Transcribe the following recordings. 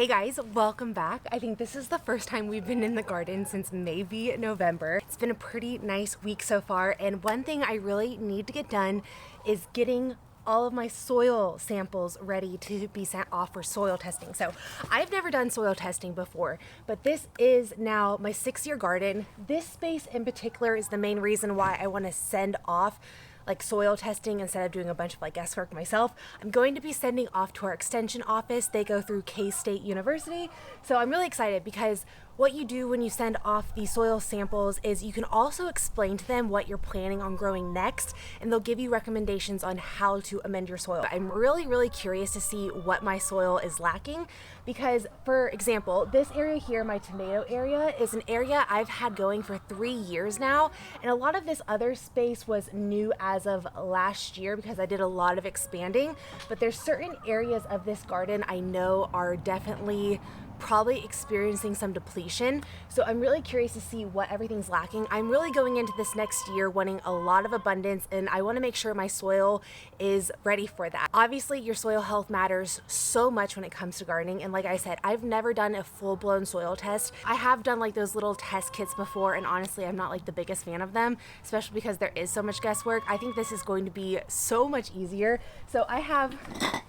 Hey guys, welcome back. I think this is the first time we've been in the garden since maybe November. It's been a pretty nice week so far, and one thing I really need to get done is getting all of my soil samples ready to be sent off for soil testing. So I've never done soil testing before, but this is now my 6-year garden. This space in particular is the main reason why I want to send off like soil testing instead of doing a bunch of like guesswork myself. I'm going to be sending off to our extension office. They go through K-State University. So I'm really excited because what you do when you send off the soil samples is you can also explain to them what you're planning on growing next, and they'll give you recommendations on how to amend your soil. I'm really curious to see what my soil is lacking because, for example, this area here, my tomato area, is an area I've had going for 3 years now, and a lot of this other space was new as of last year because I did a lot of expanding, but there's certain areas of this garden I know are definitely probably experiencing some depletion. So I'm really curious to see what everything's lacking. I'm really going into this next year wanting a lot of abundance, and I want to make sure my soil is ready for that. Obviously, your soil health matters so much when it comes to gardening, and like I said, I've never done a full-blown soil test. I have done like those little test kits before, and honestly, I'm not like the biggest fan of them, especially because there is so much guesswork. I think this is going to be so much easier. So I have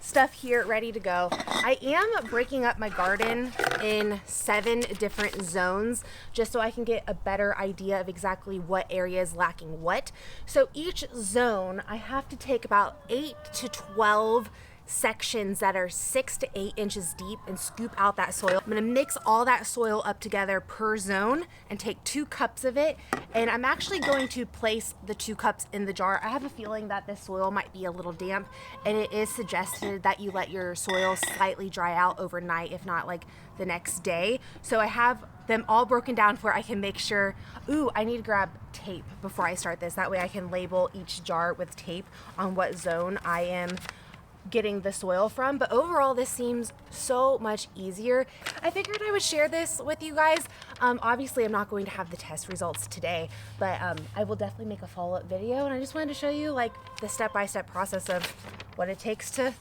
stuff here ready to go. I am breaking up my garden in 7 different zones just so I can get a better idea of exactly what area is lacking what. So each zone I have to take about 8 to 12 sections that are 6 to 8 inches deep and scoop out that soil. I'm gonna mix all that soil up together per zone and take 2 cups of it, and I'm actually going to place the 2 cups in the jar. I have a feeling that this soil might be a little damp, and it is suggested that you let your soil slightly dry out overnight, if not like the next day. So I have them all broken down where I can make sure. Ooh, I need to grab tape before I start this. That way I can label each jar with tape on what zone I am getting the soil from. But overall, this seems so much easier. I figured I would share this with you guys. Obviously, I'm not going to have the test results today, but I will definitely make a follow-up video, and I just wanted to show you like the step-by-step process of what it takes to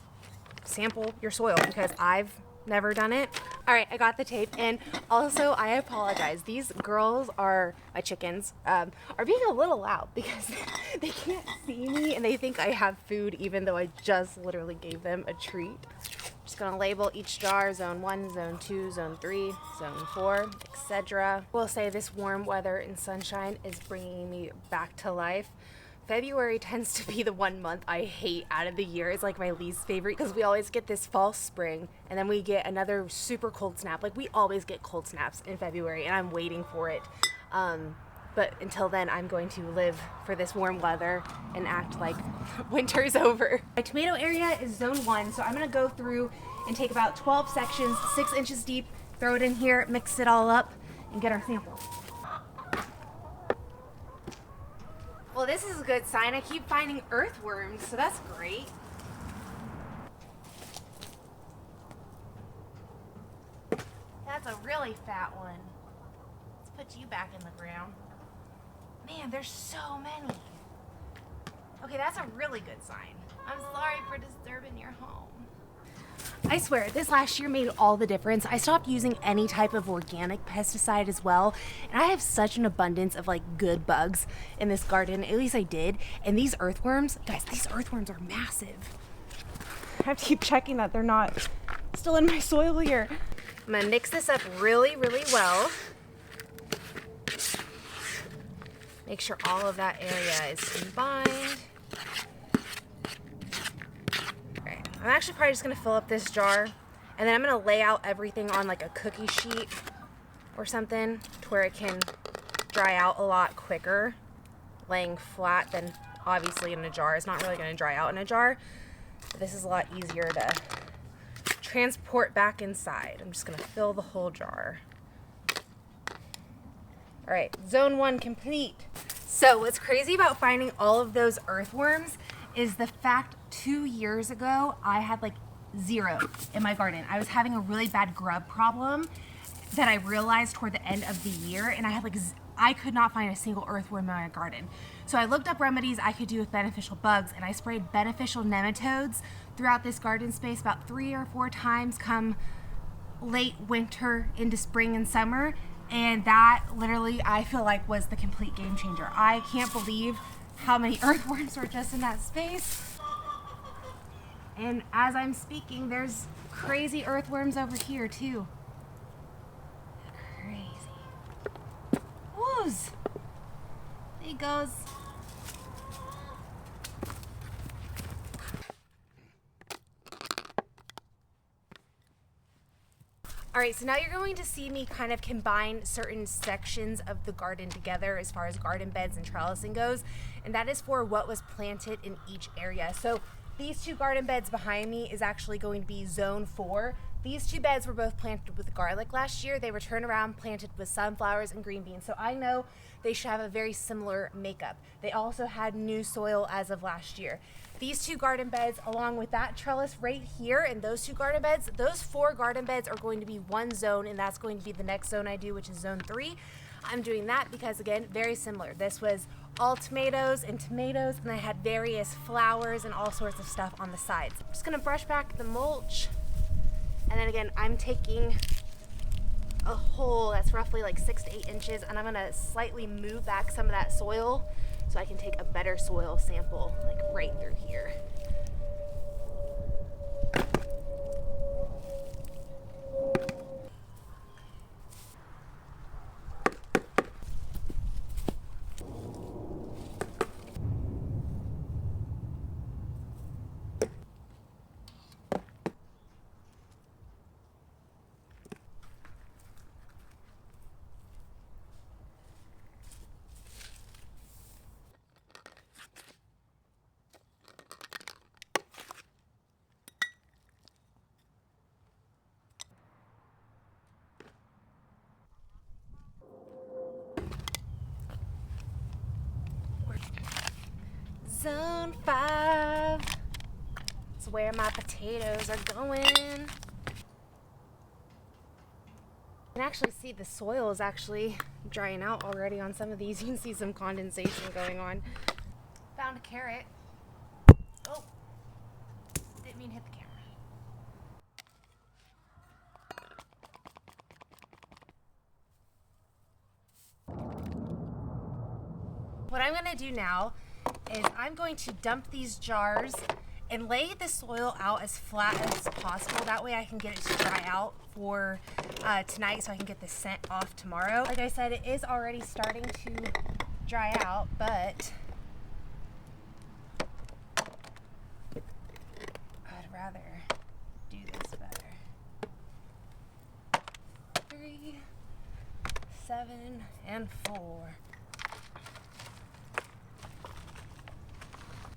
sample your soil because I've never done it. All right, I got the tape, and also I apologize. These girls are my chickens, are being a little loud because they can't see me and they think I have food even though I just literally gave them a treat. Just gonna label each jar, zone 1, zone 2, zone 3, zone 4, etc. We'll say this warm weather and sunshine is bringing me back to life. February tends to be the one month I hate out of the year. It's like my least favorite because we always get this false spring and then we get another super cold snap. Like we always get cold snaps in February and I'm waiting for it. But until then, I'm going to live for this warm weather and act like winter's over. My tomato area is zone 1, so I'm gonna go through and take about 12 sections, 6 inches deep, throw it in here, mix it all up, and get our sample. Well, this is a good sign. I keep finding earthworms, so that's great. That's a really fat one. Let's put you back in the ground. Man, there's so many. Okay, that's a really good sign. I'm sorry for disturbing your home. I swear, this last year made all the difference. I stopped using any type of organic pesticide as well, and I have such an abundance of like good bugs in this garden, at least I did. And these earthworms, guys, these earthworms are massive. I have to keep checking that they're not still in my soil here. I'm gonna mix this up really well. Make sure all of that area is combined. I'm actually probably just gonna fill up this jar, and then I'm gonna lay out everything on like a cookie sheet or something to where it can dry out a lot quicker. Laying flat than obviously in a jar. It's not really gonna dry out in a jar. But this is a lot easier to transport back inside. I'm just gonna fill the whole jar. All right, zone 1 complete. So what's crazy about finding all of those earthworms is the fact 2 years ago, I had like 0 in my garden. I was having a really bad grub problem that I realized toward the end of the year, and I had like, I could not find a single earthworm in my garden. So I looked up remedies I could do with beneficial bugs, and I sprayed beneficial nematodes throughout this garden space about 3 or 4 times come late winter into spring and summer, and that literally I feel like was the complete game changer. I can't believe how many earthworms were just in that space. And as I'm speaking, there's crazy earthworms over here too. Crazy. Whoosh! There he goes. All right, so now you're going to see me kind of combine certain sections of the garden together as far as garden beds and trellising goes, and that is for what was planted in each area. So these two garden beds behind me is actually going to be zone 4. These two beds were both planted with garlic last year. They were turned around, planted with sunflowers and green beans. So I know they should have a very similar makeup. They also had new soil as of last year. These two garden beds, along with that trellis right here and those two garden beds, those 4 garden beds are going to be one zone, and that's going to be the next zone I do, which is zone 3. I'm doing that because, again, very similar. This was all tomatoes, and I had various flowers and all sorts of stuff on the sides. I'm just gonna brush back the mulch. And then again, I'm taking a hole that's roughly like 6 to 8 inches, and I'm gonna slightly move back some of that soil so I can take a better soil sample, like right through here. Zone 5. That's where my potatoes are going. You can actually see the soil is actually drying out already on some of these. You can see some condensation going on. Found a carrot. Oh, didn't mean to hit the camera. What I'm gonna do now is I'm going to dump these jars and lay the soil out as flat as possible. That way I can get it to dry out for tonight so I can get the scent off tomorrow. Like I said, it is already starting to dry out, but I'd rather do this better. 3, 7, and 4.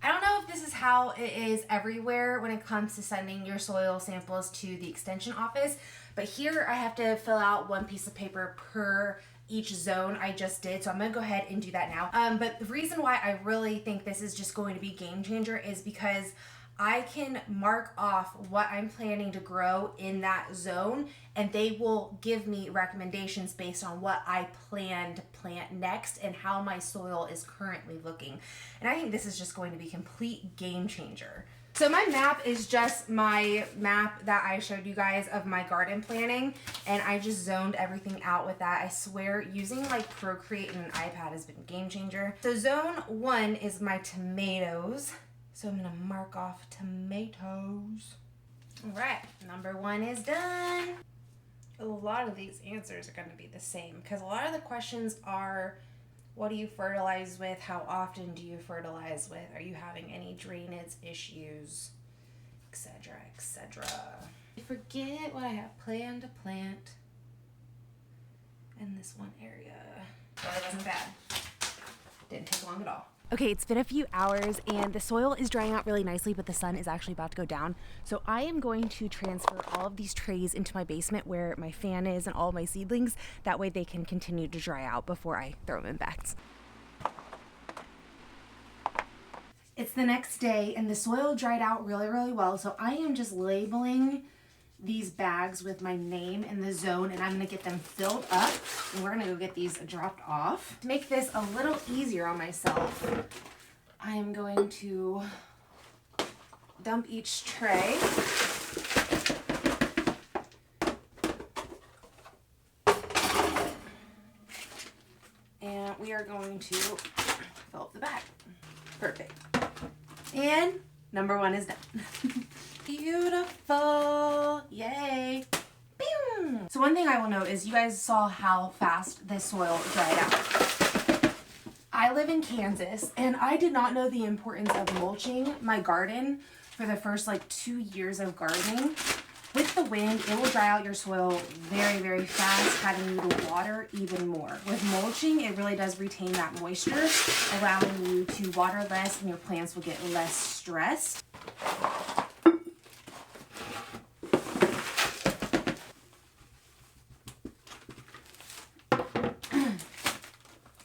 I don't know if this is how it is everywhere when it comes to sending your soil samples to the extension office, but here I have to fill out 1 piece of paper per each zone I just did, so I'm gonna go ahead and do that now. But the reason why I really think this is just going to be game changer is because I can mark off what I'm planning to grow in that zone, and they will give me recommendations based on what I plan to plant next and how my soil is currently looking. And I think this is just going to be a complete game changer. So my map is just my map that I showed you guys of my garden planning, and I just zoned everything out with that. I swear, using like Procreate and an iPad has been a game changer. So zone 1 is my tomatoes. So I'm gonna mark off tomatoes. All right, number 1 is done. A lot of these answers are gonna be the same because a lot of the questions are, what do you fertilize with? How often do you fertilize with? Are you having any drainage issues? Etc., etc. I forget what I have planned to plant in this one area. Well, it wasn't bad. Didn't take long at all. Okay, it's been a few hours and the soil is drying out really nicely, but the sun is actually about to go down. So I am going to transfer all of these trays into my basement where my fan is and all of my seedlings. That way they can continue to dry out before I throw them in bags. It's the next day and the soil dried out really, really well. So I am just labeling these bags with my name and the zone, and I'm gonna get them filled up, and we're gonna go get these dropped off. To make this a little easier on myself, I am going to dump each tray are going to fill up the bag. Perfect. And number 1 is done. Beautiful. Yay. Boom. So one thing I will note is you guys saw how fast this soil dried out. I live in Kansas and I did not know the importance of mulching my garden for the first like 2 years of gardening. With the wind, it will dry out your soil very, very fast, having you to water even more. With mulching, it really does retain that moisture, allowing you to water less and your plants will get less stressed.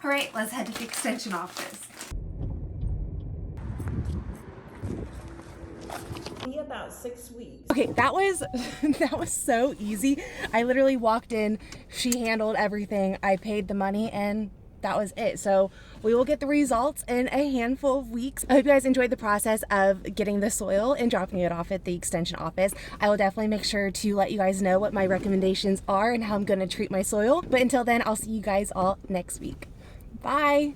All right, let's head to the extension office. About 6 weeks. Okay, that was so easy. I literally walked in, she handled everything, I paid the money, and that was it. So we will get the results in a handful of weeks. I hope you guys enjoyed the process of getting the soil and dropping it off at the extension office. I will definitely make sure to let you guys know what my recommendations are and how I'm going to treat my soil. But until then, I'll see you guys all next week. Bye.